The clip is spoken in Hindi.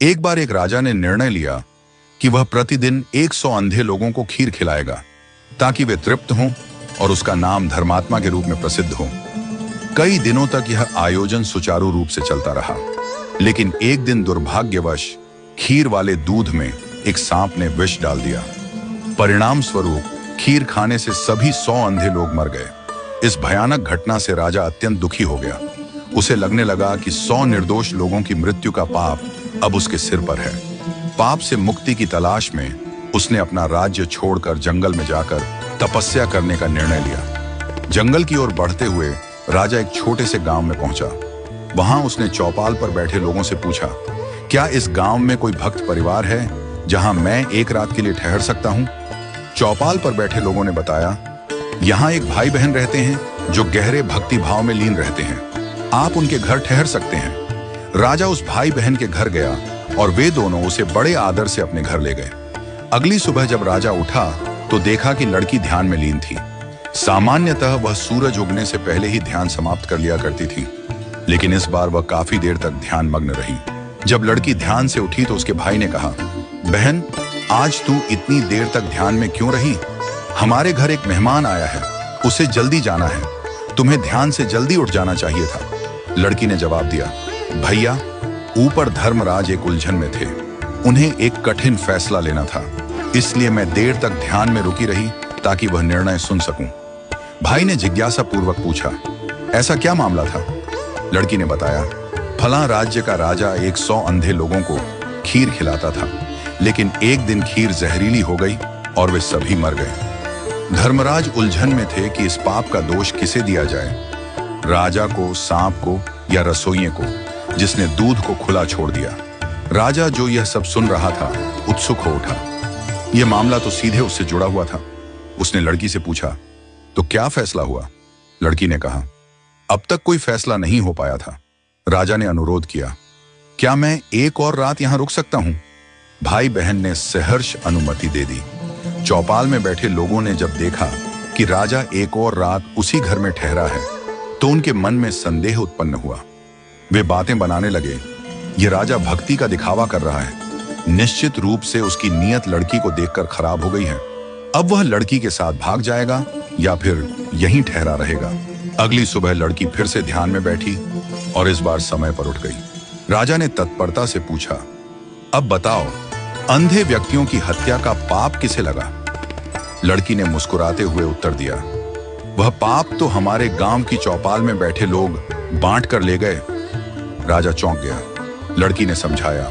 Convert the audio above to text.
एक बार एक राजा ने निर्णय लिया कि वह प्रतिदिन 100 अंधे लोगों को खीर खिलाएगा ताकि वे तृप्त हों और उसका नाम धर्मात्मा के रूप में प्रसिद्ध हो। कई दिनों तक यह आयोजन सुचारू रूप से चलता रहा, लेकिन एक दिन दुर्भाग्यवश खीर वाले दूध में एक सांप ने विष डाल दिया। परिणाम स्वरूप खीर खाने से सभी 100 अंधे लोग मर गए। इस भयानक घटना से राजा अत्यंत दुखी हो गया। उसे लगने लगा कि 100 निर्दोष लोगों की मृत्यु का पाप अब उसके सिर पर है। पाप से मुक्ति की तलाश में उसने अपना राज्य छोड़कर जंगल में जाकर तपस्या करने का निर्णय लिया। जंगल की ओर बढ़ते हुए राजा एक छोटे से गांव में पहुंचा। वहां उसने चौपाल पर बैठे लोगों से पूछा, क्या इस गांव में कोई भक्त परिवार है जहां मैं एक रात के लिए ठहर सकता हूं? चौपाल पर बैठे लोगों ने बताया, यहाँ एक भाई बहन रहते हैं जो गहरे भक्ति भाव में लीन रहते हैं, आप उनके घर ठहर सकते हैं। राजा उस भाई बहन के घर गया और वे दोनों उसे बड़े आदर से अपने घर ले गए। अगली सुबह जब राजा उठा तो देखा कि लड़की ध्यान में लीन थी। सामान्यतः वह सूरज उगने से पहले ही ध्यान समाप्त कर लिया करती थी, लेकिन इस बार वह काफी देर तक ध्यान मग्न रही। जब लड़की ध्यान से उठी तो उसके भाई ने कहा, बहन, आज तू इतनी देर तक ध्यान में क्यों रही? हमारे घर एक मेहमान आया है, उसे जल्दी जाना है, तुम्हें ध्यान से जल्दी उठ जाना चाहिए था। लड़की ने जवाब दिया, भैया, ऊपर धर्मराज एक उलझन में थे, उन्हें एक कठिन फैसला लेना था, इसलिए मैं देर तक ध्यान में रुकी रही ताकि वह निर्णय सुन सकूं। भाई ने जिज्ञासा पूर्वक पूछा, ऐसा क्या मामला था? लड़की ने बताया, फला राज्य का राजा 100 अंधे लोगों को खीर खिलाता था, लेकिन एक दिन खीर जहरीली हो गई और वे सभी मर गए। धर्मराज उलझन में थे कि इस पाप का दोष किसे दिया जाए, राजा को, सांप को या रसोइये को जिसने दूध को खुला छोड़ दिया। राजा जो यह सब सुन रहा था उत्सुक हो उठा। यह मामला तो सीधे उससे जुड़ा हुआ था। उसने लड़की से पूछा, तो क्या फैसला हुआ? लड़की ने कहा, अब तक कोई फैसला नहीं हो पाया था। राजा ने अनुरोध किया, क्या मैं एक और रात यहां रुक सकता हूं? भाई बहन ने सहर्ष अनुमति दे दी। चौपाल में बैठे लोगों ने जब देखा कि राजा एक और रात उसी घर में ठहरा है तो उनके मन में संदेह उत्पन्न हुआ। वे बातें बनाने लगे, ये राजा भक्ति का दिखावा कर रहा है, निश्चित रूप से उसकी नीयत लड़की को देखकर खराब हो गई है। अब वह लड़की के साथ भाग जाएगा या फिर यहीं ठहरा रहेगा। अगली सुबह लड़की फिर से ध्यान में बैठी और इस बार समय पर उठ गई। राजा ने तत्परता से पूछा, अब बताओ, अंधे व्यक्तियों की हत्या का पाप किसे लगा? लड़की ने मुस्कुराते हुए उत्तर दिया, वह पाप तो हमारे गांव की चौपाल में बैठे लोग बांट कर ले गए। राजा चौंक गया। लड़की ने समझाया,